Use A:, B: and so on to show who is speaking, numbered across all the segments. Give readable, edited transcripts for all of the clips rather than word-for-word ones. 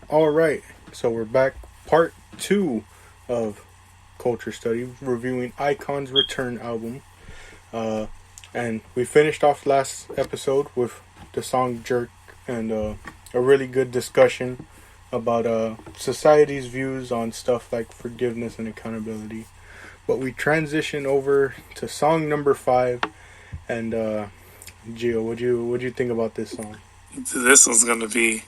A: All right, so we're back, part two of Culture Study, reviewing Ikon's Return album. And we finished off last episode with the song Jerk and a really good discussion about society's views on stuff like forgiveness and accountability. But we transition over to song number 5. And Gio, what'd you think about this song?
B: This one's gonna be.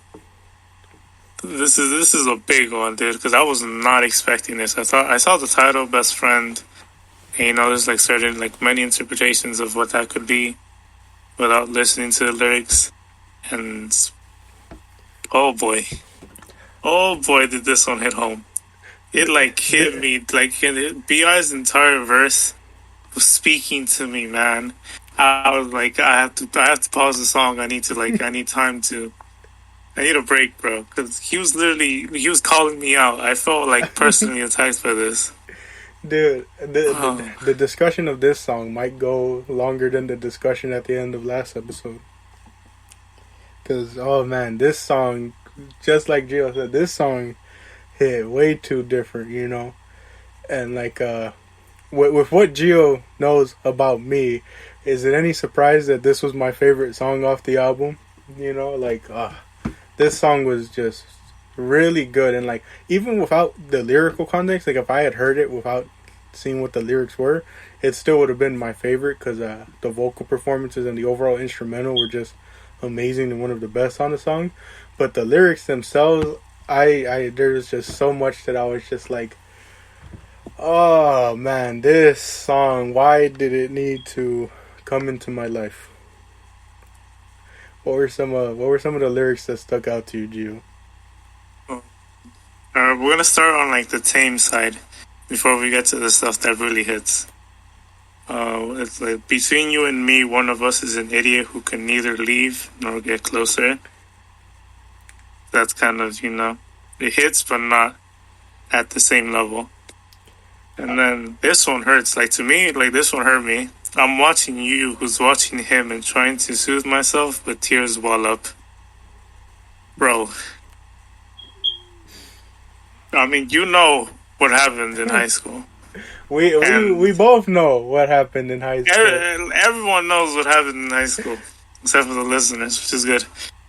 B: This is a big one, dude. Because I was not expecting this. I saw the title, "Best Friend," and there's like certain many interpretations of what that could be, without listening to the lyrics. And oh boy, did this one hit home! It hit me Bi's entire verse was speaking to me, man. I was like, I have to pause the song. I need a break, bro, because he was calling me out. I felt personally attacked by this.
A: Dude, the discussion of this song might go longer than the discussion at the end of last episode. Because, oh man, this song, just like Gio said, this song hit way too different, And with what Gio knows about me, is it any surprise that this was my favorite song off the album? This song was just really good. And even without the lyrical context, if I had heard it without seeing what the lyrics were, it still would have been my favorite because the vocal performances and the overall instrumental were just amazing and one of the best on the song. But the lyrics themselves, there was just so much that I was just like, oh man, this song, why did it need to come into my life? What were some of the lyrics that stuck out to you, Gio?
B: We're gonna start on the tame side before we get to the stuff that really hits. It's between you and me, one of us is an idiot who can neither leave nor get closer. That's kind of it hits, but not at the same level. And then this one hurts. To me, this one hurt me. I'm watching you, who's watching him, and trying to soothe myself, but tears well up. Bro. I mean, you know what happened in high school.
A: We both know what happened in high school.
B: Everyone knows what happened in high school, except for the listeners, which is good,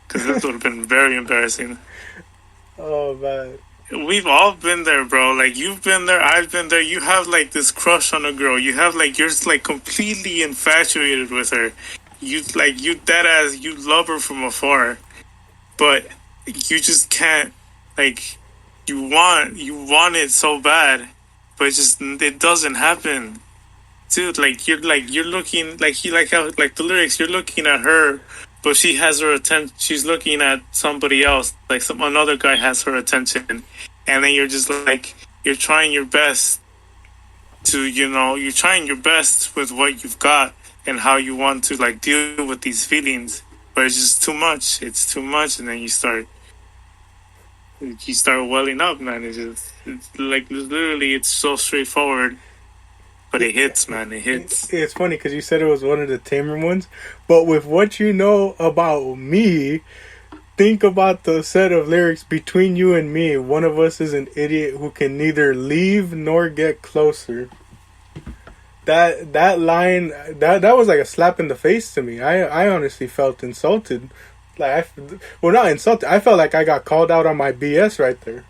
B: because this would have been very embarrassing.
A: Oh, man.
B: We've all been there, bro. You've been there, I've been there. You have this crush on a girl. You have you're completely infatuated with her. You dead ass, you love her from afar, but you just can't. You want it so bad, but it doesn't happen, dude. You're looking how the lyrics. You're looking at her, but she has her attention. She's looking at somebody else. Another guy has her attention, and then you're just you're trying your best to you're trying your best with what you've got and how you want to deal with these feelings, but it's just too much. It's too much, and then you start welling up, man. It's literally, it's so straightforward. But it hits, man. It hits.
A: It's funny because you said it was one of the tamer ones. But with what you know about me, think about the set of lyrics between you and me. One of us is an idiot who can neither leave nor get closer. That line, that was like a slap in the face to me. I honestly felt insulted. Not insulted. I felt like I got called out on my BS right there.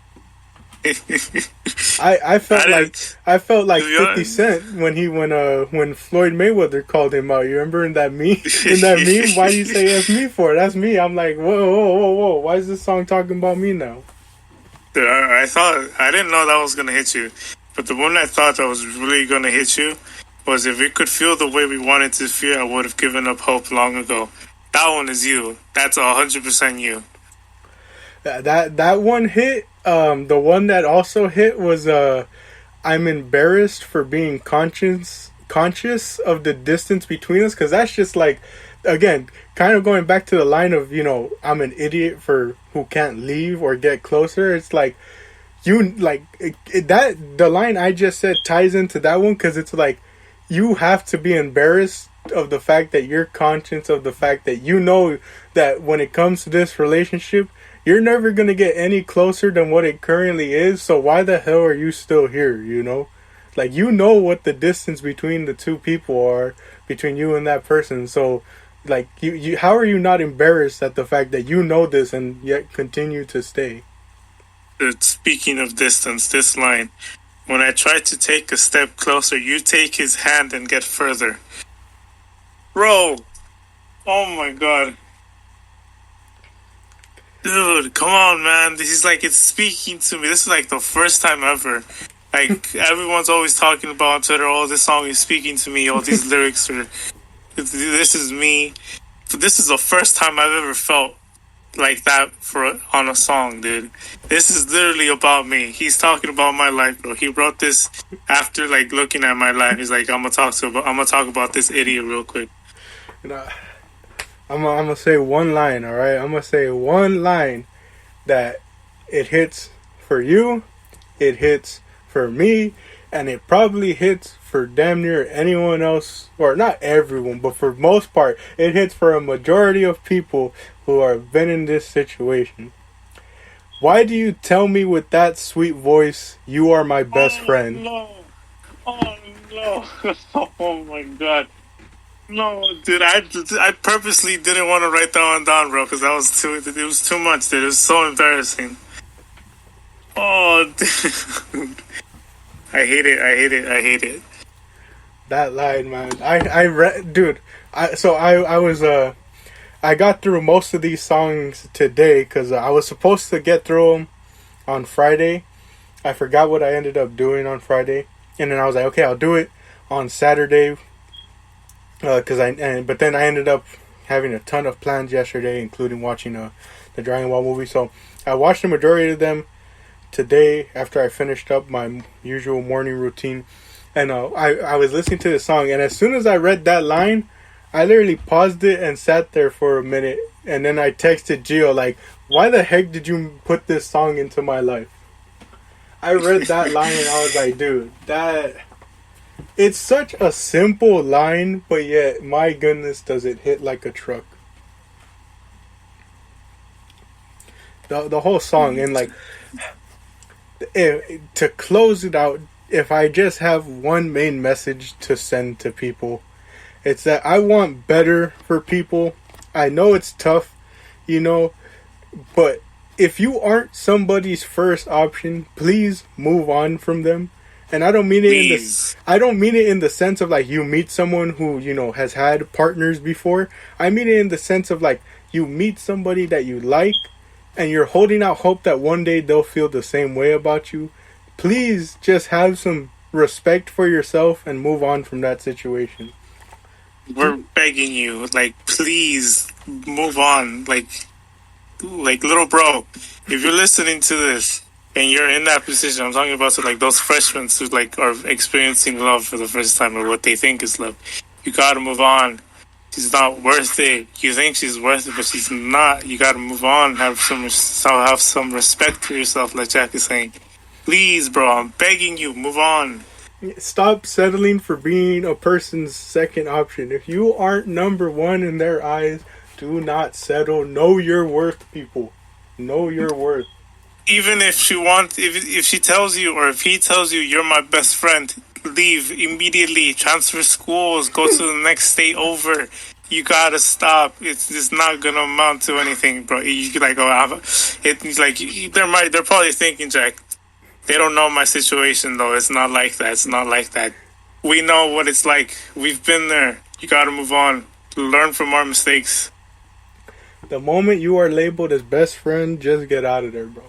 A: I felt like 50 Cent when Floyd Mayweather called him out. You remember in that meme? Why do you say that's me for? That's me. I'm like, whoa. Why is this song talking about me now?
B: Dude, I didn't know that was gonna hit you, but the one I thought that was really gonna hit you was, if we could feel the way we wanted to feel, I would have given up hope long ago. That one is you. That's 100% you.
A: That one hit. The one that also hit was I'm embarrassed for being conscious of the distance between us, because that's just again, kind of going back to the line of I'm an idiot for who can't leave or get closer. It's the line I just said ties into that one, because it's you have to be embarrassed of the fact that you're conscious of the fact that that when it comes to this relationship, you're never gonna get any closer than what it currently is. So why the hell are you still here? You know, like you know what the distance between the two people are, between you and that person. So like you how are you not embarrassed at the fact that you know this and yet continue to stay?
B: Speaking of distance, this line: when I try to take a step closer, you take his hand and get further. Bro, oh my god. Dude, come on, man. This is like, it's speaking to me. This is like the first time ever. Like, everyone's always talking about on Twitter, oh, this song is speaking to me, all these lyrics are, this is me. But this is the first time I've ever felt like that on a song, dude. This is literally about me. He's talking about my life, bro. He wrote this after like looking at my life. He's like, I'm gonna talk about this idiot real quick.
A: You know, I'm gonna say one line, all right? I'm gonna say one line that it hits for you, it hits for me, and it probably hits for damn near anyone else, or not everyone, but for most part, it hits for a majority of people who have been in this situation. Why do you tell me with that sweet voice, you are my best friend?
B: No. Oh no. Oh my god. No, dude, I purposely didn't want to write that one down, bro, because it was too much, dude. It was so embarrassing. Oh, dude. I hate it.
A: That line, man. I read, dude. I got through most of these songs today because I was supposed to get through them on Friday. I forgot what I ended up doing on Friday, and then I was like, okay, I'll do it on Saturday. But then I ended up having a ton of plans yesterday, including watching the Dragon Ball movie. So I watched the majority of them today after I finished up my usual morning routine. And I was listening to the song, and as soon as I read that line, I literally paused it and sat there for a minute. And then I texted Gio, like, why the heck did you put this song into my life? I read that line and I was like, dude, it's such a simple line, but yet, my goodness, does it hit like a truck. The whole song, and like, to close it out, if I just have one main message to send to people, it's that I want better for people. I know it's tough, you know, but if you aren't somebody's first option, please move on from them. And I don't mean it in the sense of like you meet someone who, you know, has had partners before. I mean it in the sense of like you meet somebody that you like and you're holding out hope that one day they'll feel the same way about you. Please just have some respect for yourself and move on from that situation.
B: We're begging you, like, please move on. Like little bro, if you're listening to this and you're in that position, I'm talking about like those freshmen who like are experiencing love for the first time, or what they think is love. You gotta move on. She's not worth it. You think she's worth it, but she's not. You gotta move on. Have some respect for yourself, like Jack is saying. Please, bro, I'm begging you, move on.
A: Stop settling for being a person's second option. If you aren't number one in their eyes, do not settle. Know your worth, people. Know your worth.
B: Even if she tells you, or if he tells you, you're my best friend, leave immediately. Transfer schools. Go to the next state over. You gotta stop. It's not gonna amount to anything, bro. You like, it's like they're probably thinking, Jack, they don't know my situation though. It's not like that. It's not like that. We know what it's like. We've been there. You gotta move on. Learn from our mistakes.
A: The moment you are labeled as best friend, just get out of there, bro.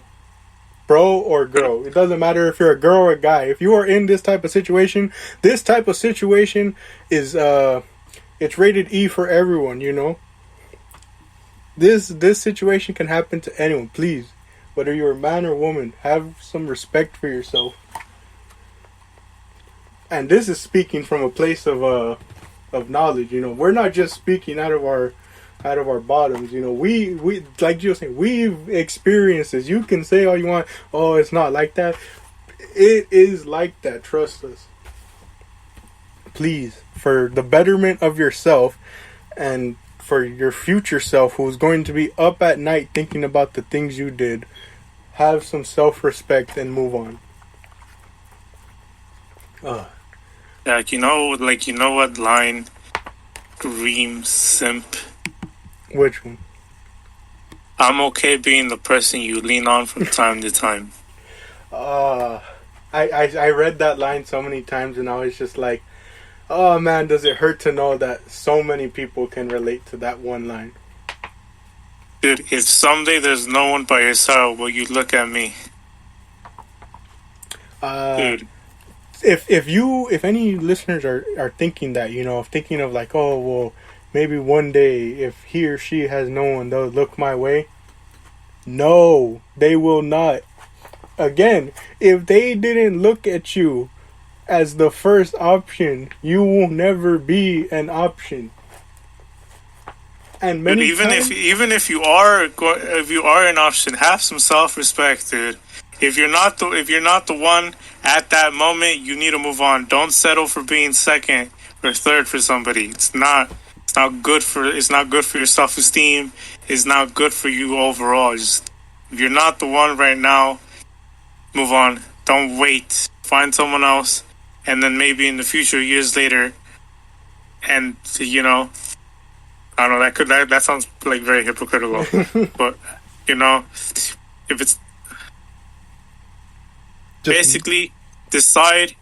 A: Bro or girl. It doesn't matter if you're a girl or a guy. If you are in this type of situation is it's rated E for everyone, you know. This situation can happen to anyone. Please, whether you're a man or woman, have some respect for yourself. And this is speaking from a place of knowledge, you know. We're not just speaking out of our bottoms, you know. We like you were saying, we've experienced this. You can say all you want, oh, it's not like that. It is like that, trust us. Please, for the betterment of yourself and for your future self who's going to be up at night thinking about the things you did, have some self-respect and move on.
B: Like, you know what line screams simp?
A: Which one?
B: I'm okay being the person you lean on from time to time.
A: I read that line so many times and I was just like, oh man, does it hurt to know that so many people can relate to that one line.
B: Dude, if someday there's no one by your side, will you look at me? Dude.
A: If any listeners are thinking that, thinking of like, oh, well, maybe one day if he or she has no one, they'll look my way. No, they will not. Again, if they didn't look at you as the first option, you will never be an option. And
B: But even if you are an option, have some self-respect, dude. If you're not the one at that moment, you need to move on. Don't settle for being second or third for somebody. It's not good for your self-esteem. It's not good for you overall. Just, if you're not the one right now, move on. Don't wait. Find someone else, and then maybe in the future, years later, and I don't know. That sounds like very hypocritical, but if it's basically decide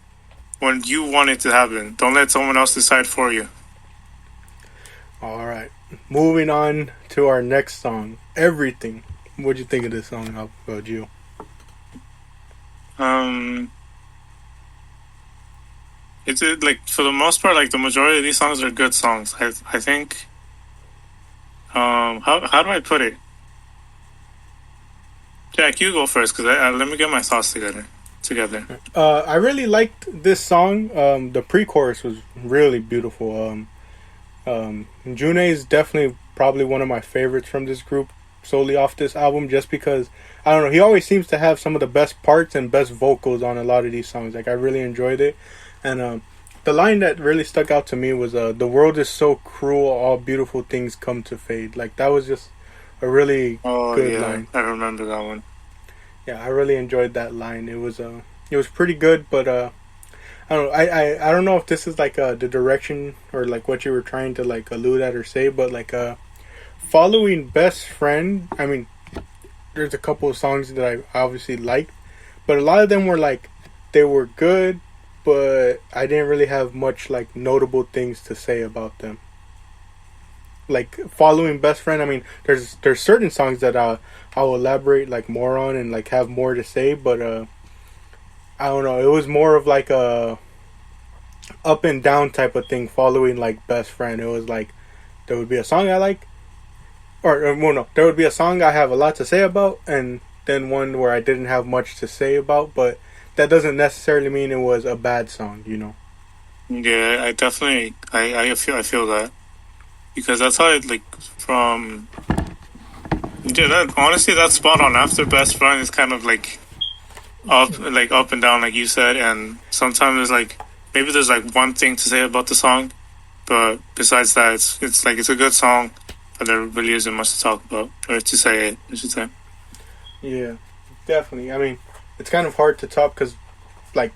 B: when you want it to happen. Don't let someone else decide for you.
A: All right, moving on to our next song, "Everything." What'd you think of this song, Gio?
B: It's like, for the most part, like the majority of these songs are good songs. I think. How do I put it? Jack, you go first, because let me get my thoughts together.
A: I really liked this song. The pre-chorus was really beautiful. June is definitely probably one of my favorites from this group, solely off this album, just because, I don't know, he always seems to have some of the best parts and best vocals on a lot of these songs. Like, I really enjoyed it. And the line that really stuck out to me was, "The world is so cruel, all beautiful things come to fade." Like, that was just a really good line.
B: I remember that one.
A: Yeah, I really enjoyed that line. It was pretty good, but I don't know. I don't know if this is like the direction or like what you were trying to like allude at or say, but like following Best Friend. I mean, there's a couple of songs that I obviously liked, but a lot of them were like, they were good, but I didn't really have much like notable things to say about them. Like following Best Friend, I mean, there's certain songs that I'll elaborate like more on and like have more to say, but I don't know, it was more of like a up and down type of thing following like Best Friend. It was like there would be a song I like, or well, no, there would be a song I have a lot to say about, and then one where I didn't have much to say about, but that doesn't necessarily mean it was a bad song,
B: Yeah, I definitely I feel that, because that's how it, like, from, yeah, that honestly, that's spot on. After Best Friend is kind of like up and down, like you said, and sometimes there's like, maybe there's like one thing to say about the song, but besides that, it's like, it's a good song, but there really isn't much to talk about or to say, I should say.
A: Yeah, definitely. I mean, it's kind of hard to top because, like,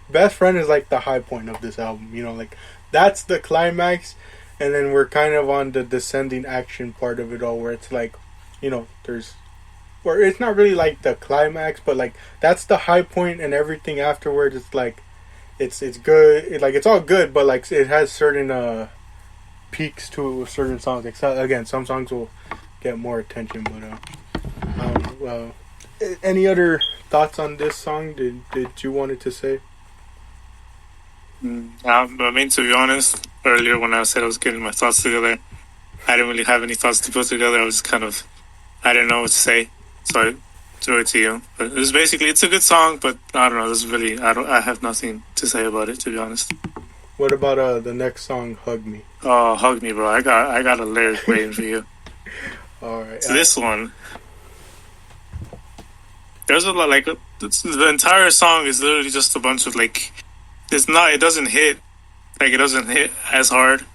A: Best Friend is like the high point of this album. Like, that's the climax, and then we're kind of on the descending action part of it all, where it's like, where it's not really like the climax, but like that's the high point, and everything afterwards, it's like, it's good. It's all good, but like it has certain peaks to certain songs. Like, again, some songs will get more attention, but any other thoughts on this song? Did you wanted to say?
B: I mean, to be honest, earlier when I said I was getting my thoughts together, I didn't really have any thoughts to put together. I was kind of, I didn't know what to say, so I threw it to you. But it was basically, it's a good song, but I don't know. This is really, I have nothing to say about it, to be honest.
A: What about the next song, "Hug Me"?
B: Oh, "Hug Me," bro. I got a lyric waiting for you.
A: All right.
B: So this one, there's a lot, like, the entire song is literally just a bunch of like, it doesn't hit as hard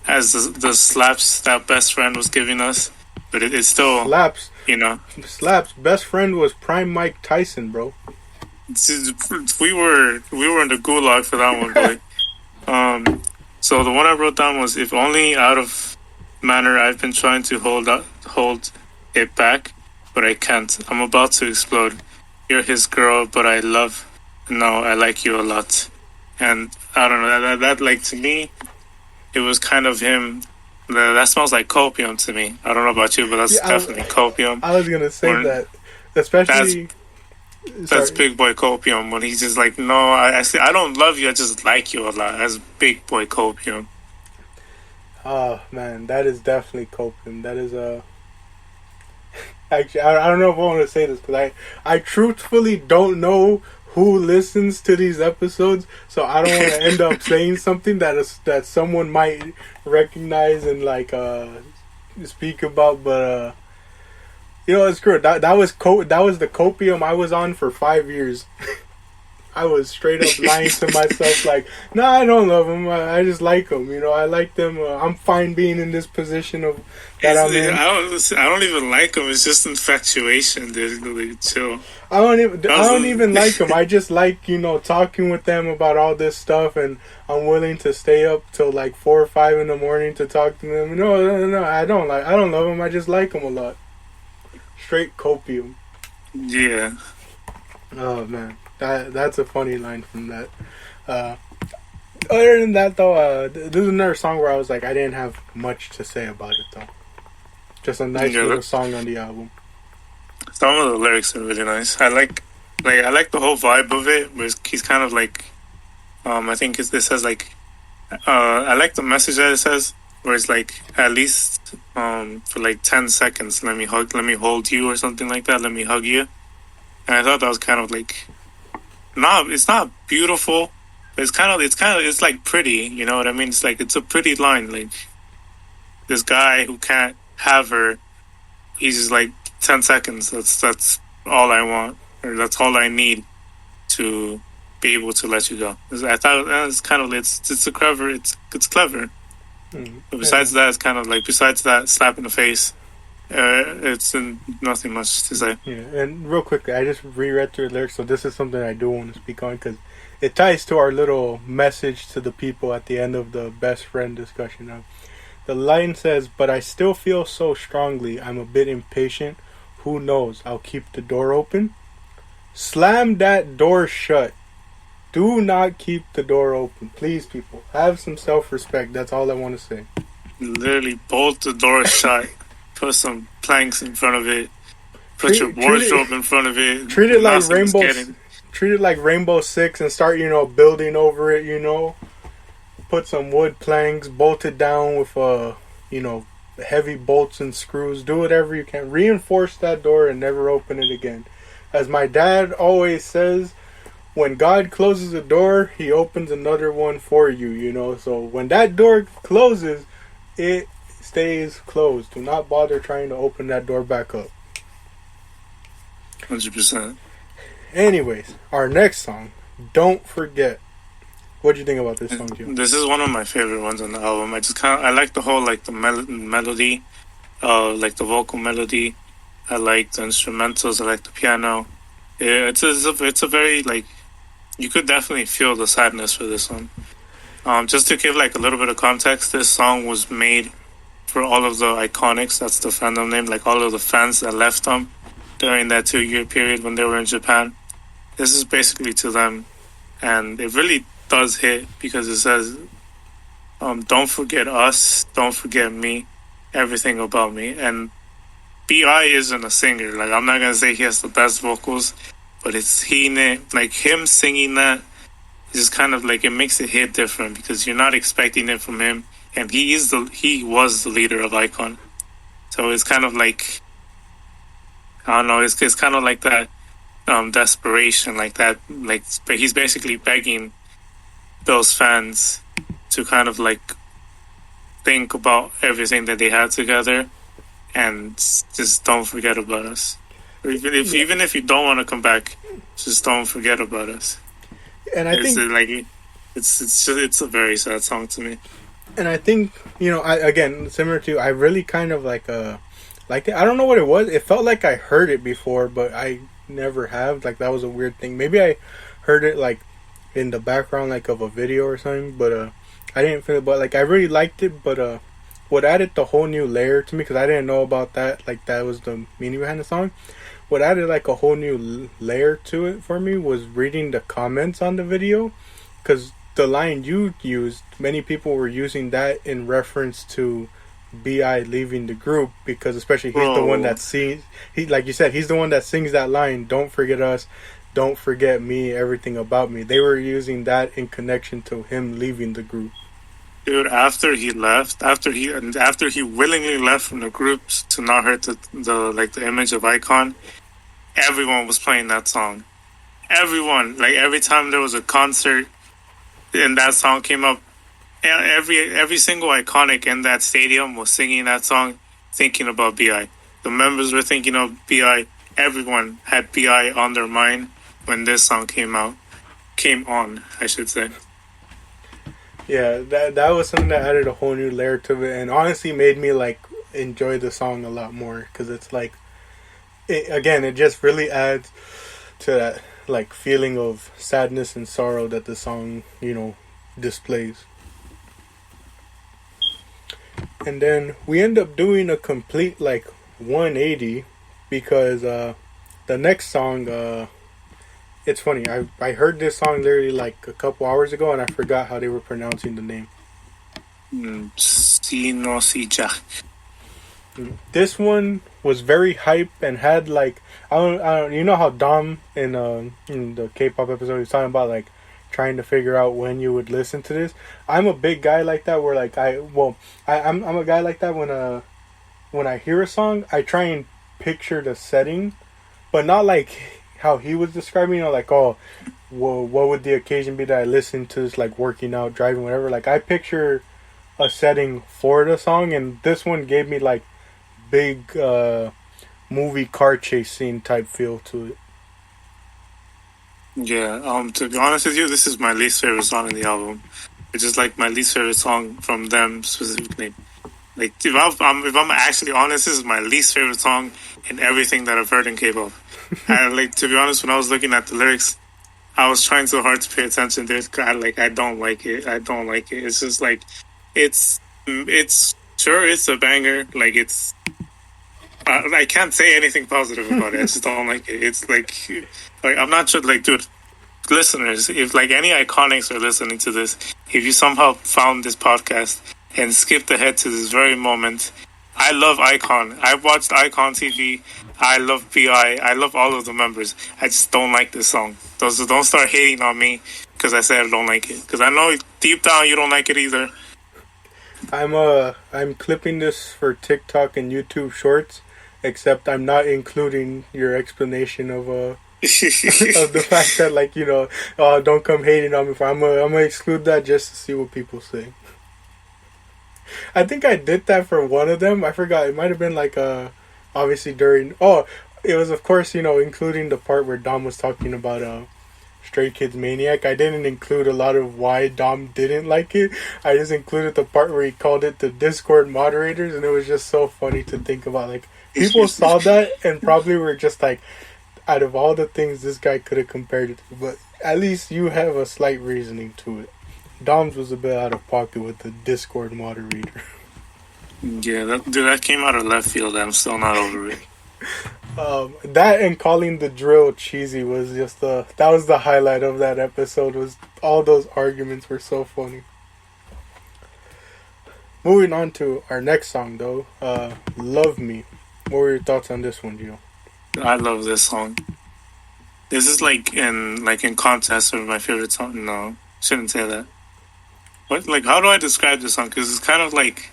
B: as the slaps that best friend was giving us, but it's still
A: Slaps.
B: you know.
A: Slaps. Best friend was Prime Mike Tyson, bro.
B: We were in the gulag for that one, boy. So the one I wrote down was, if only out of manner I've been trying to hold it back, but I can't. I'm about to explode. You're his girl, but I like you a lot. And I don't know, that like, to me, it was kind of him. That smells like copium to me. I don't know about you, but that's definitely copium.
A: I was gonna say that, especially.
B: That's big boy copium, when he's just like, no, I don't love you, I just like you a lot. That's big boy copium.
A: Oh man, that is definitely copium. That is actually, I don't know if I want to say this, because I truthfully don't know who listens to these episodes, so I don't want to end up saying something that someone might recognize and like speak about, but it's good. That was the copium I was on for 5 years. I was straight up lying to myself, like, no, I don't love him. I just like him. I like them. I'm fine being in this position of that I'm in.
B: I don't even like him. It's just infatuation. Dude, like, chill.
A: I don't even like him. I just like talking with them about all this stuff, and I'm willing to stay up till like 4 or 5 in the morning to talk to them. No, I don't love him. I just like him a lot. Straight copium.
B: Yeah.
A: Oh man, that's a funny line from that. Other than that, though, this is another song where I was like, I didn't have much to say about it, though. Just a nice little song on the album.
B: Some of the lyrics are really nice. I like the whole vibe of it. Where he's kind of like, I think it says like, I like the message that it says, where it's like, at least for like 10 seconds, let me hold you, or something like that. Let me hug you. And I thought that was kind of like, it's not beautiful. But it's like pretty. You know what I mean? It's like, it's a pretty line. Like, this guy who can't have her, he's just like, 10 seconds. That's all I want, or that's all I need to be able to let you go. I thought it's kind of it's clever. But besides that, it's kind of like, besides that slap in the face, it's nothing much to say.
A: Yeah, and real quickly, I just reread through the lyrics, so this is something I do want to speak on, because it ties to our little message to the people at the end of the best friend discussion. The line says, "But I still feel so strongly. I'm a bit impatient. Who knows? I'll keep the door open." Slam that door shut. Do not keep the door open. Please, people. Have some self-respect. That's all I want to say.
B: Literally bolt the door shut. Put some planks in front of it. Put your wardrobe in front of it.
A: Treat it like Rainbow Six and start, building over it, Put some wood planks, bolt it down with, heavy bolts and screws. Do whatever you can. Reinforce that door and never open it again. As my dad always says, when God closes a door, he opens another one for you, So when that door closes, it stays closed. Do not bother trying to open that door back up.
B: 100%.
A: Anyways, our next song, Don't Forget. What do you think about this song, Joe?
B: This is one of my favorite ones on the album. I like the whole, like, the melody, like the vocal melody. I like the instrumentals. I like the piano. It's a very, like, you could definitely feel the sadness for this one. Just to give like a little bit of context, this song was made for all of the Iconics. That's the fandom name. Like, all of the fans that left them during that 2-year period when they were in Japan. This is basically to them, and it really does hit, because it says, "Don't forget us, don't forget me, everything about me." And B.I. isn't a singer. Like, I'm not gonna say he has the best vocals, but it's like him singing that. It's just kind of like, it makes it hit different, because you're not expecting it from him, and he was the leader of Ikon. So it's kind of like, I don't know, it's kind of like that desperation, like that, like, he's basically begging those fans to kind of like think about everything that they had together, and just don't forget about us. Or even if you don't want to come back, just don't forget about us.
A: And I think
B: like it's a very sad song to me.
A: And I think, I again, similar to you, I really kind of liked it. I don't know what it was. It felt like I heard it before, but I never have. Like that was a weird thing. Maybe I heard it like in the background, like of a video or something. But I didn't feel it. But like I really liked it. But what added the whole new layer to me, because I didn't know about that. Like that was the meaning behind the song. What added like a whole new layer to it for me was reading the comments on the video, because the line you used, many people were using that in reference to Bi leaving the group, because especially he's the one that sings. He, like you said, he's the one that sings that line. Don't forget us, don't forget me, everything about me. They were using that in connection to him leaving the group.
B: Dude, after he left, after he willingly left from the groups to not hurt the image of Ikon, everyone was playing that song. Everyone, like every time there was a concert and that song came up, every single iconic in that stadium was singing that song, thinking about Bi. The members were thinking of Bi. Everyone had Bi on their mind when this song came on, I should say.
A: Yeah, that was something that added a whole new layer to it, and honestly made me like enjoy the song a lot more, because it's like, it just really adds to that like feeling of sadness and sorrow that the song displays. And then we end up doing a complete like 180, because the next song, it's funny, I heard this song literally like a couple hours ago, and I forgot how they were pronouncing the name.
B: Sinosija.
A: This one was very hype and had like, I don't you know how Dom in the K-pop episode he's talking about like trying to figure out when you would listen to this. I'm a big guy like that, where like I'm a guy like that when I hear a song, I try and picture the setting, but not like how he was describing, like, oh, well, what would the occasion be that I listen to this, like working out, driving, whatever. Like I picture a setting for the song, and this one gave me like big movie car chase scene type feel to it.
B: Yeah, to be honest with you, this is my least favorite song in the album. It's just like my least favorite song from them specifically. Like if I'm actually honest, this is my least favorite song in everything that I've heard in K-pop. And like, to be honest, when I was looking at the lyrics, I was trying so hard to pay attention to it. I don't like it. I don't like it. It's just like, it's sure it's a banger. Like it's, I can't say anything positive about it. I just don't like it. It's like I'm not sure. Like, dude, listeners, if like any iconics are listening to this, if you somehow found this podcast and skipped ahead to this very moment, I love Ikon. I watched Ikon TV. I love Bi. I love all of the members. I just don't like this song. So don't start hating on me because I said I don't like it. Because I know deep down you don't like it either.
A: I'm clipping this for TikTok and YouTube Shorts, except I'm not including your explanation of of the fact that like don't come hating on me. I'm gonna exclude that just to see what people say. I think I did that for one of them. I forgot. It might have been like obviously during. Oh, it was of course including the part where Dom was talking about Stray Kids Maniac. I didn't include a lot of why Dom didn't like it. I just included the part where he called it the Discord moderators, and it was just so funny to think about. Like people saw that and probably were just like, out of all the things this guy could have compared it to, but at least you have a slight reasoning to it. Dom's was a bit out of pocket with the Discord moderator.
B: Yeah, that came out of left field. I'm still not over it.
A: That and calling the drill cheesy was just that was the highlight of that episode. Was all those arguments were so funny. Moving on to our next song though, "Love Me." What were your thoughts on this one, Gio?
B: I love this song. This is like in contest of my favorite song. No, shouldn't say that. What, like, how do I describe this song? Because it's kind of like,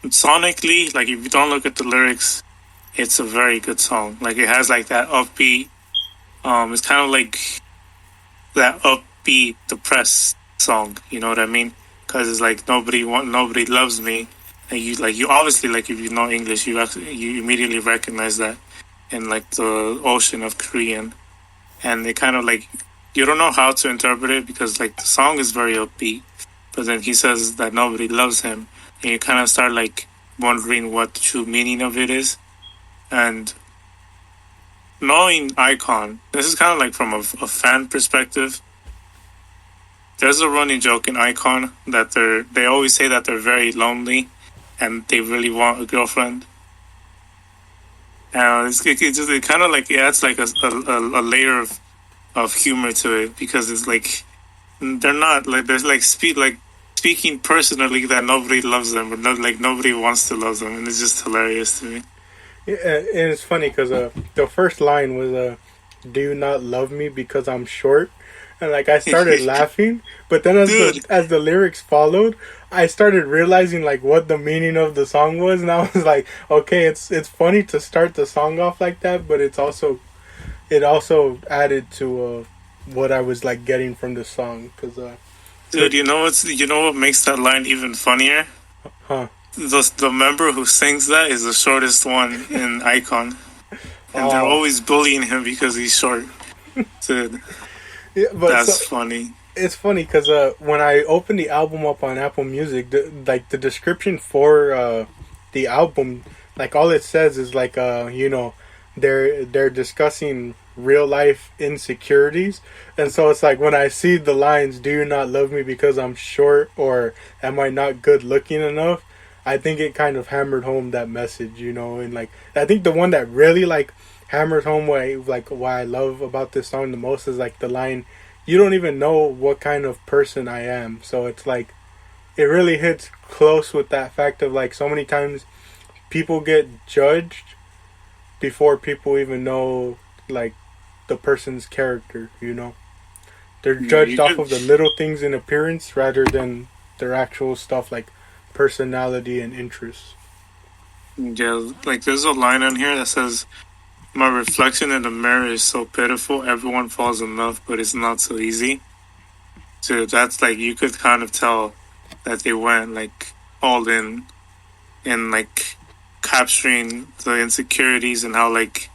B: sonically, like, if you don't look at the lyrics, it's a very good song. Like, it has, like, that upbeat, it's kind of like that upbeat, depressed song, you know what I mean? Because it's like, nobody loves me. And you obviously, like, if you know English, you immediately recognize that in, like, the ocean of Korean. And they kind of, like, you don't know how to interpret it because, like, the song is very upbeat. but then he says that nobody loves him, and you kind of start like wondering what the true meaning of it is. And knowing Ikon, this is kind of like from a fan perspective. There's a running joke in Ikon that they always say that they're very lonely and they really want a girlfriend. And it kind of like it adds like a layer of humor to it, because it's like they're not like there's like speaking personally that nobody loves them, but like nobody wants to love them, and it's just hilarious to me.
A: Yeah, and it's funny because the first line was "Do you not love me because I'm short?" And like I started laughing, but then as the lyrics followed, I started realizing like what the meaning of the song was, and I was like, okay, it's funny to start the song off like that, but it also added to what I was like getting from the song, because
B: dude, you know what makes that line even funnier?
A: Huh?
B: The member who sings that is the shortest one in Ikon, and they're always bullying him because he's short. Dude.
A: Yeah, but
B: that's funny.
A: It's funny because when I opened the album up on Apple Music, the description for the album, like all it says is like they're discussing real life insecurities, and so it's like when I see the lines, "Do you not love me because I'm short?" or "Am I not good looking enough?" I think it kind of hammered home that message, and like I think the one that really like hammers home why I love about this song the most is like the line, "You don't even know what kind of person I am." So it's like it really hits close with that fact of like so many times people get judged before people even know like the person's character. They're judged off of the little things in appearance rather than their actual stuff like personality and interests.
B: Yeah, like there's a line on here that says, "My reflection in the mirror is so pitiful. Everyone falls in love, but it's not so easy." So that's like you could kind of tell that they went like all in like capturing the insecurities and how like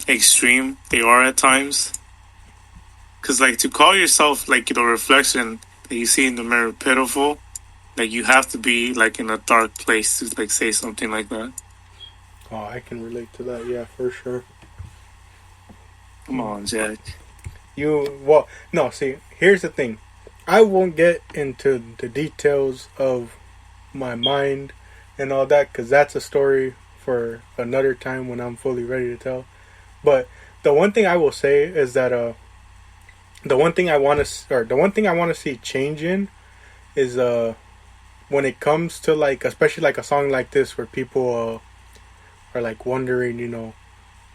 B: extreme they are at times. Because like to call yourself like the reflection that you see in the mirror pitiful, like you have to be like in a dark place to like say something like that.
A: Oh, I can relate to that, yeah, for sure.
B: Come on, Jack.
A: See, here's the thing. I won't get into the details of my mind and all that, because that's a story for another time when I'm fully ready to tell. But the one thing I will say is that the one thing I want to see change in is when it comes to like, especially like a song like this where people are like wondering,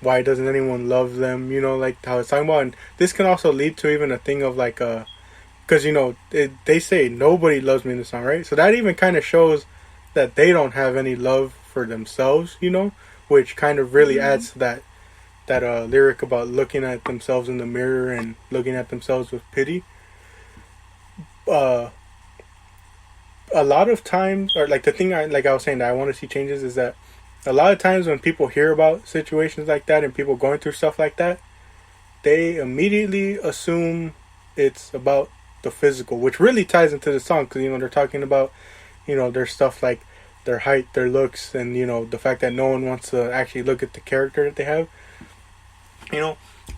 A: why doesn't anyone love them? Like how it's talking about. And this can also lead to even a thing of like, because they say nobody loves me in the song, right? So that even kind of shows that they don't have any love for themselves, which kind of really adds to that lyric about looking at themselves in the mirror and looking at themselves with pity. A lot of times, or like the thing I was saying that I want to see changes is that a lot of times when people hear about situations like that and people going through stuff like that, they immediately assume it's about the physical, which really ties into the song because they're talking about their stuff like their height, their looks, and the fact that no one wants to actually look at the character that they have.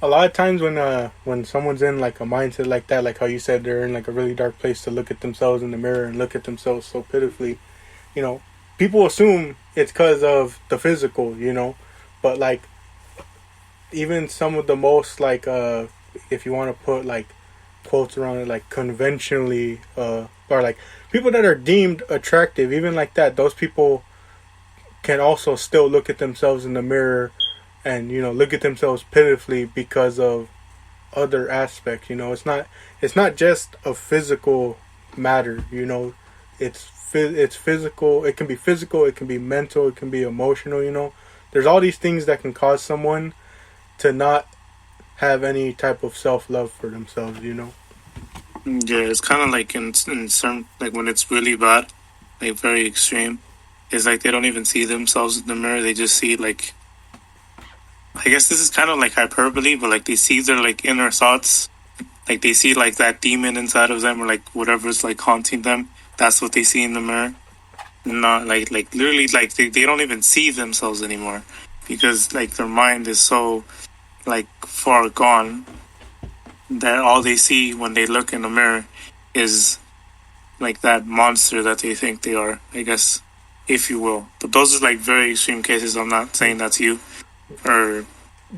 A: A lot of times when someone's in like a mindset like that, like how you said they're in like a really dark place to look at themselves in the mirror and look at themselves so pitifully, people assume it's because of the physical, but like even some of the most like if you want to put like quotes around it, like conventionally or like people that are deemed attractive, even like that, those people can also still look at themselves in the mirror and look at themselves pitifully because of other aspects. It's not just a physical matter. It's physical. It can be physical, it can be mental, it can be emotional. There's all these things that can cause someone to not have any type of self-love for themselves.
B: Yeah, it's kind of like in some, like when it's really bad, like very extreme, it's like they don't even see themselves in the mirror. They just see like, I guess this is kind of like hyperbole, but like they see their like inner thoughts like they see like that demon inside of them, or like whatever's like haunting them. That's what they see in the mirror. Not like literally like they don't even see themselves anymore, because like their mind is so like far gone that all they see when they look in the mirror is like that monster that they think they are, I guess, if you will. But those are like very extreme cases. I'm not saying that's you or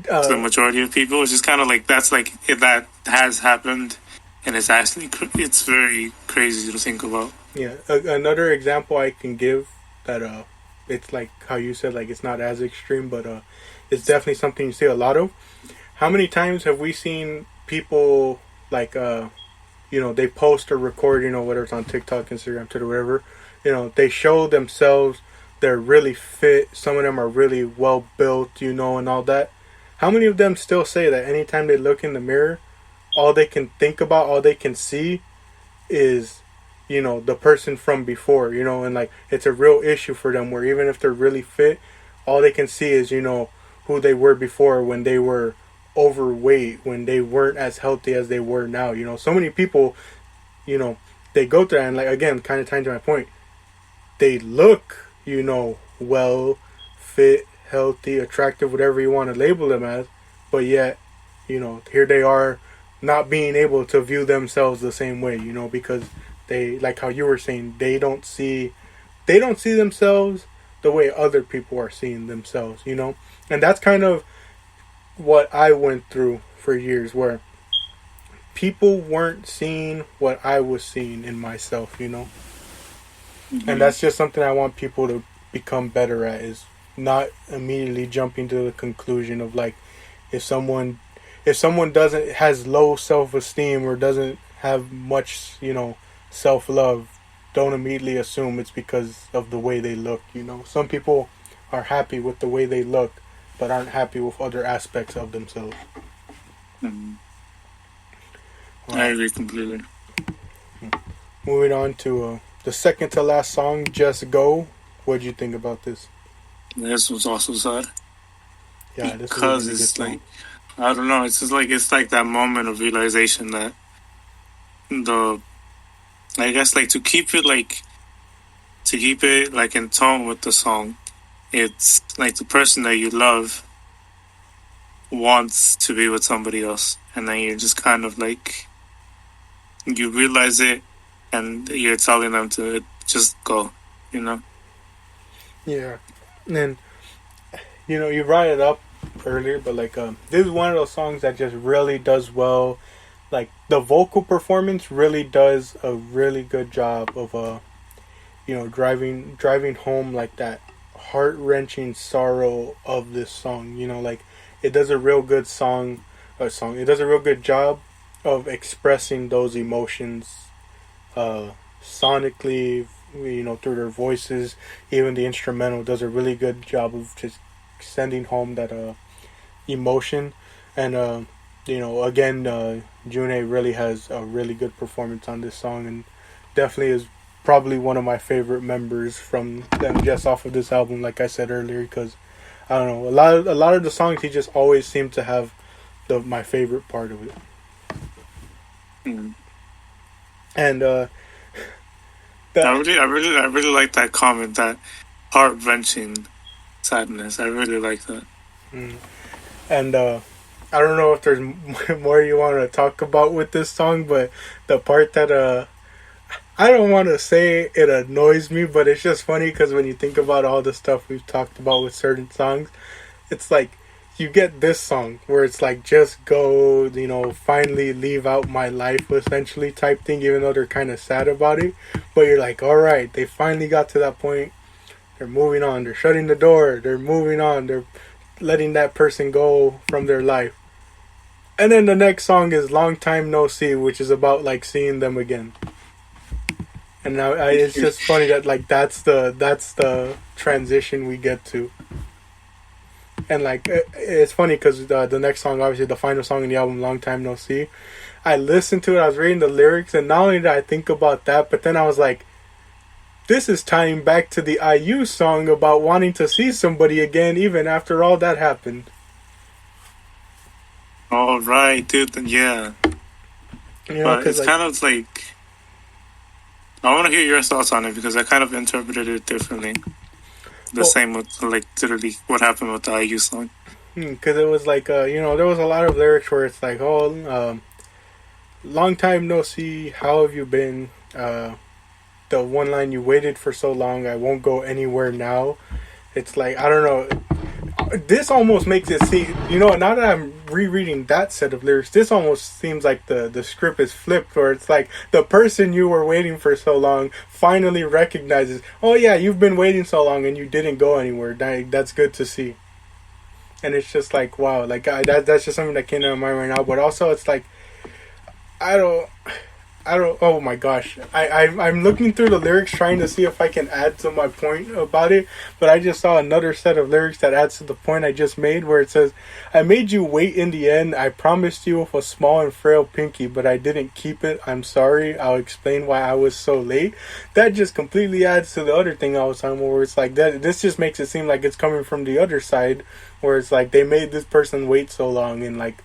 B: to the majority of people. It's just kind of like that's like if that has happened, and it's actually it's very crazy to think about.
A: Yeah, another example I can give that it's like how you said, like it's not as extreme, but it's definitely something you see a lot of. How many times have we seen people like they post or record, whether it's on TikTok, Instagram, Twitter, whatever, they show themselves, they're really fit, some of them are really well built, and all that. How many of them still say that anytime they look in the mirror, all they can think about, all they can see is the person from before, and like it's a real issue for them where even if they're really fit, all they can see is who they were before when they were overweight, when they weren't as healthy as they were now. So many people, they go through that, and like again, kind of tying to my point, they look well, fit, healthy, attractive, whatever you want to label them as, but yet here they are not being able to view themselves the same way, because they, like how you were saying, they don't see themselves the way other people are seeing themselves, and that's kind of what I went through for years, where people weren't seeing what I was seeing in myself,
B: Mm-hmm.
A: And that's just something I want people to become better at, is not immediately jumping to the conclusion of like, if someone has low self-esteem or doesn't have much, self-love, don't immediately assume it's because of the way they look. Some people are happy with the way they look, but aren't happy with other aspects of themselves.
B: Mm-hmm. I agree completely.
A: Moving on to the second to last song, Just Go. What did you think about this?
B: This was also sad.
A: Yeah, this
B: because
A: is
B: it's like, I don't know, it's just like it's like that moment of realization that I guess like to keep it like in tone with the song, it's like the person that you love wants to be with somebody else, and then you're just kind of like, you realize it and you're telling them to just go,
A: Yeah. And you brought it up earlier, but like this is one of those songs that just really does well. Like the vocal performance really does a really good job of driving home like that heart-wrenching sorrow of this song. Like it does a real good it does a real good job of expressing those emotions sonically, through their voices. Even the instrumental does a really good job of just sending home that emotion. And again, June really has a really good performance on this song, and definitely is probably one of my favorite members from them just off of this album, like I said earlier, because I don't know, a lot of the songs he just always seemed to have my favorite part of it.
B: Mm.
A: And
B: I really like that comment, that heart-wrenching sadness. I really like that.
A: And I don't know if there's more you want to talk about with this song, but the part that I don't want to say it annoys me, but it's just funny because when you think about all the stuff we've talked about with certain songs, it's like you get this song where it's like, just go, finally leave out my life, essentially, type thing, even though they're kind of sad about it. But you're like, all right, they finally got to that point. They're moving on. They're shutting the door. They're moving on. They're letting that person go from their life. And then the next song is Long Time No See, which is about like seeing them again. And now it's just funny that like that's the transition we get to. And like it's funny because the next song, obviously the final song in the album, Long Time No See, I listened to it, I was reading the lyrics, and not only did I think about that, but then I was like, this is tying back to the IU song about wanting to see somebody again even after all that happened.
B: Oh, right, dude. Yeah.
A: You know,
B: But
A: because
B: it's
A: like,
B: kind of like, I want to hear your thoughts on it because I kind of interpreted it differently. The
A: well,
B: same with like literally what happened with the IU song.
A: because it was like, there was a lot of lyrics where it's like, oh, long time no see, how have you been? The one line, you waited for so long, I won't go anywhere now. It's like, I don't know. This almost makes it seem, now that I'm rereading that set of lyrics, this almost seems like the script is flipped, where it's like the person you were waiting for so long finally recognizes, oh yeah, you've been waiting so long and you didn't go anywhere. That's good to see. And it's just like, wow, like that's just something that came to my mind right now. But also, it's like, I don't. Oh my gosh, I'm looking through the lyrics trying to see if I can add to my point about it, but I just saw another set of lyrics that adds to the point I just made, where it says, I made you wait in the end, I promised you with a small and frail pinky, but I didn't keep it, I'm sorry, I'll explain why I was so late. That just completely adds to the other thing I was talking about, where it's like, this just makes it seem like it's coming from the other side, where it's like, they made this person wait so long, and like,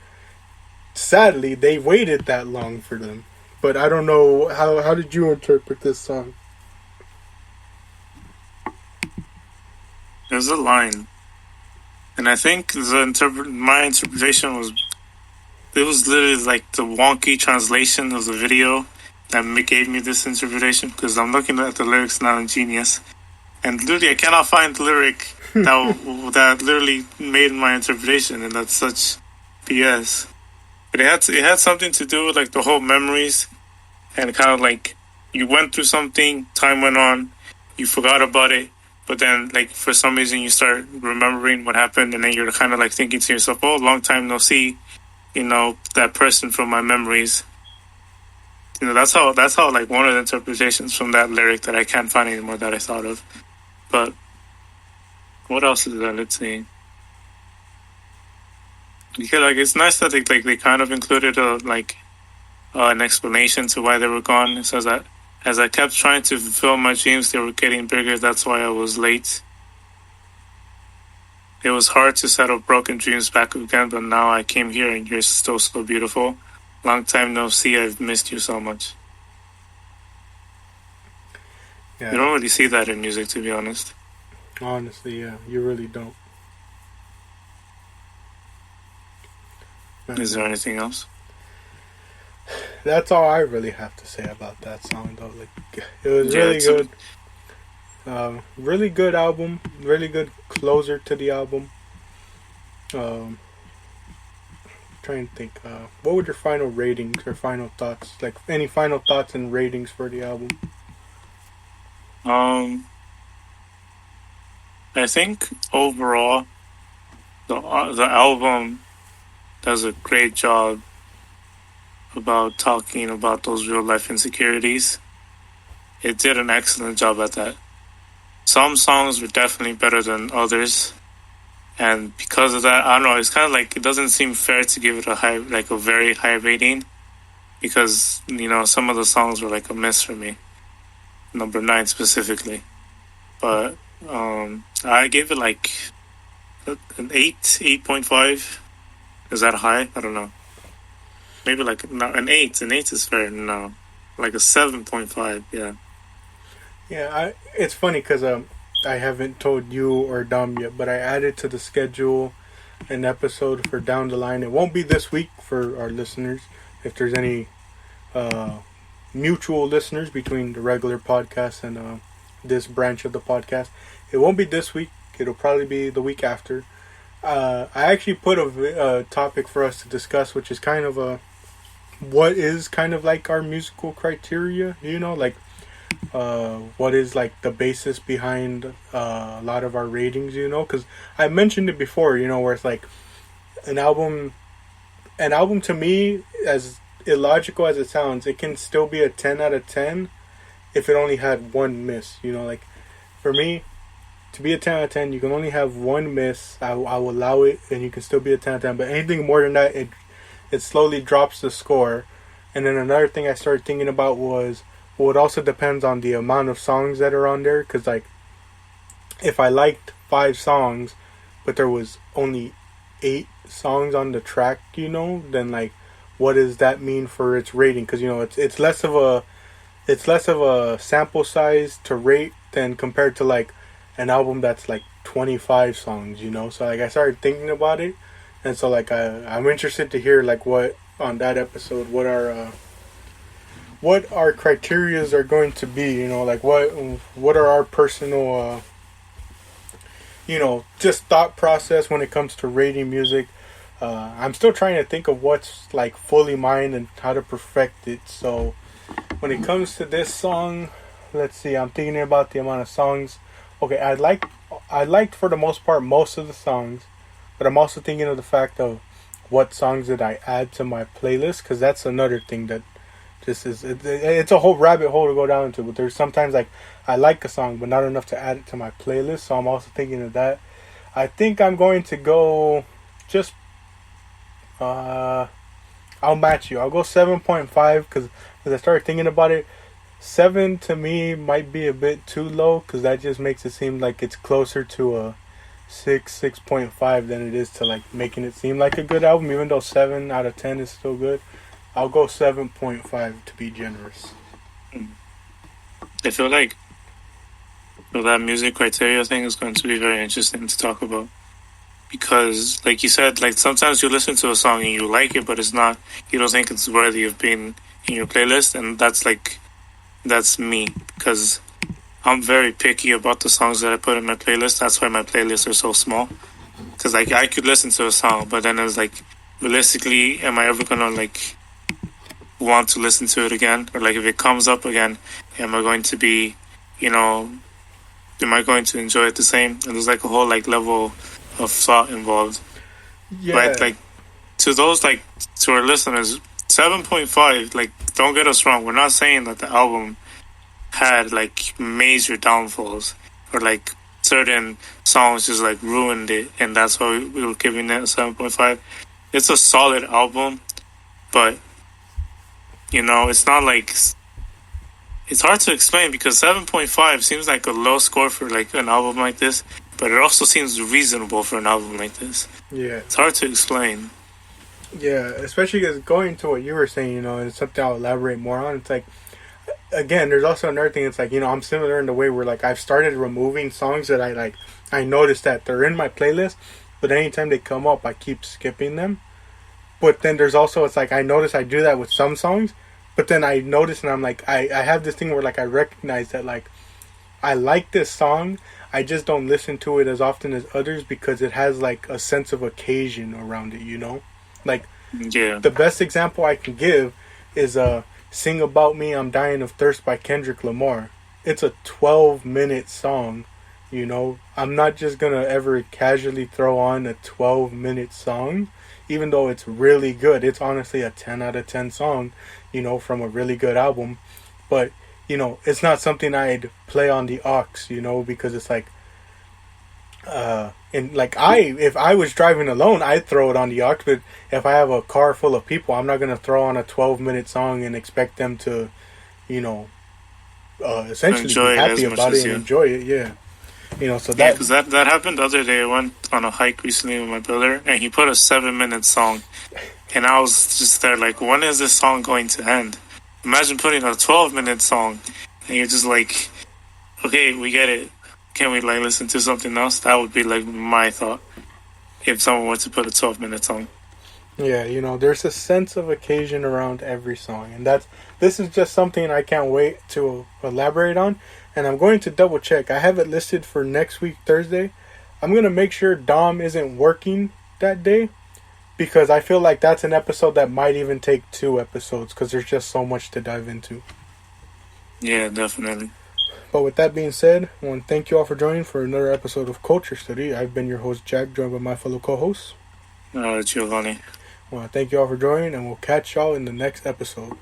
A: sadly, they waited that long for them. But I don't know, how did you interpret this song?
B: There's a line, and I think my interpretation was, it was literally like the wonky translation of the video that gave me this interpretation, because I'm looking at the lyrics now in Genius, and literally I cannot find the lyric that literally made my interpretation, and that's such BS. But it had something to do with like the whole memories, and kind of like you went through something, time went on, you forgot about it, but then like for some reason you start remembering what happened, and then you're kind of like thinking to yourself, oh, long time no see, that person from my memories. That's how like one of the interpretations from that lyric that I can't find anymore that I thought of. But what else is there? Let's see. Because like it's nice that they kind of included an explanation to why they were gone. It says that as I kept trying to fulfill my dreams, they were getting bigger. That's why I was late. It was hard to settle broken dreams back again, but now I came here and you're still so beautiful. Long time no see, I've missed you so much.
A: Yeah.
B: You don't really see that in music, to be honest.
A: Honestly, yeah, you really don't.
B: Is there anything else?
A: That's all I really have to say about that song, though. Like, it was really good. Really good album. Really good closer to the album. Trying to think. What were your final ratings or final thoughts? Like, any final thoughts and ratings for the album?
B: I think overall, the album does a great job about talking about those real life insecurities. It did an excellent job at that. Some songs were definitely better than others, and because of that, I don't know, it's kind of like it doesn't seem fair to give it a very high rating, because some of the songs were like a miss for me, number 9 specifically. But I gave it like an 8.5. Is that high? I don't know. Maybe like no, an 8. An 8 is fair. No, like a 7.5. Yeah.
A: Yeah, it's funny because I haven't told you or Dom yet, but I added to the schedule an episode for down the line. It won't be this week for our listeners. If there's any mutual listeners between the regular podcast and this branch of the podcast, it won't be this week. It'll probably be the week after. I actually put a topic for us to discuss, which is kind of what is kind of like our musical criteria, like what is like the basis behind a lot of our ratings, because I mentioned it before, where it's like an album to me, as illogical as it sounds, it can still be a 10 out of 10 if it only had one miss, like for me, to be a 10 out of 10, you can only have one miss. I will allow it, and you can still be a 10 out of 10. But anything more than that, it slowly drops the score. And then another thing I started thinking about was, well, it also depends on the amount of songs that are on there. Because, like, if I liked 5 songs, but there was only 8 songs on the track, then, like, what does that mean for its rating? Because it's less of a sample size to rate than compared to like an album that's like 25 songs. So like I started thinking about it, and so like I'm interested to hear like what on that episode what our criterias are going to be. Like what are our personal just thought process when it comes to rating music. I'm still trying to think of what's like fully mine and how to perfect it. So when it comes to this song, let's see. I'm thinking about the amount of songs. Okay, I liked for the most part most of the songs, but I'm also thinking of the fact of what songs did I add to my playlist, because that's another thing that just it's a whole rabbit hole to go down into. But there's sometimes like I like a song, but not enough to add it to my playlist. So I'm also thinking of that. I think I'm going to go just. I'll match you. I'll go 7.5 because as I started thinking about it, 7 to me might be a bit too low because that just makes it seem like it's closer to a 6.5 than it is to like making it seem like a good album. Even though 7 out of 10 is still good, I'll go 7.5 to be generous.
B: I feel like that music criteria thing is going to be very interesting to talk about. Because, like you said, like sometimes you listen to a song and you like it, but it's not. You don't think it's worthy of being in your playlist, and that's me. Because I'm very picky about the songs that I put in my playlist. That's why my playlists are so small. Because like I could listen to a song, but then it's like, realistically, am I ever gonna like want to listen to it again? Or like if it comes up again, am I going to be, am I going to enjoy it the same? And there's like a whole like level of thought involved.
A: Yeah.
B: But like to those like to our listeners, 7.5, like don't get us wrong, we're not saying that the album had like major downfalls or like certain songs just like ruined it and that's why we were giving it a 7.5. It's a solid album, but it's not like it's hard to explain because 7.5 seems like a low score for like an album like this. But it also seems reasonable for an album like this.
A: Yeah.
B: It's hard to explain.
A: Yeah, especially because going to what you were saying, and it's something I'll elaborate more on. It's like, again, there's also another thing. It's like, I'm similar in the way where like I've started removing songs that I noticed that they're in my playlist, but anytime they come up, I keep skipping them. But then there's also, it's like I notice I do that with some songs, but then I notice and I'm like, I have this thing where like I recognize that like I like this song, I just don't listen to it as often as others because it has like a sense of occasion around it, Like,
B: yeah.
A: The best example I can give is Sing About Me, I'm Dying of Thirst by Kendrick Lamar. It's a 12-minute song, I'm not just going to ever casually throw on a 12-minute song, even though it's really good. It's honestly a 10 out of 10 song, from a really good album. But it's not something I'd play on the aux, because it's like, and like if I was driving alone, I'd throw it on the aux. But if I have a car full of people, I'm not gonna throw on a 12-minute song and expect them to, essentially
B: enjoy
A: be happy about it and enjoy it. Yeah, so that.
B: Yeah, because that happened the other day. I went on a hike recently with my brother, and he put a 7-minute song, and I was just there like, when is this song going to end? Imagine putting a 12-minute song, and you're just like, okay, we get it. Can we like listen to something else? That would be like my thought if someone were to put a 12-minute song.
A: Yeah, there's a sense of occasion around every song, and this is just something I can't wait to elaborate on, and I'm going to double check. I have it listed for next week, Thursday. I'm going to make sure Dom isn't working that day, because I feel like that's an episode that might even take 2 episodes because there's just so much to dive into.
B: Yeah, definitely.
A: But with that being said, I want to thank you all for joining for another episode of Culture Study. I've been your host, Jack, joined by my fellow co-hosts.
B: Giovanni.
A: I want to thank you all for joining, and we'll catch y'all in the next episode.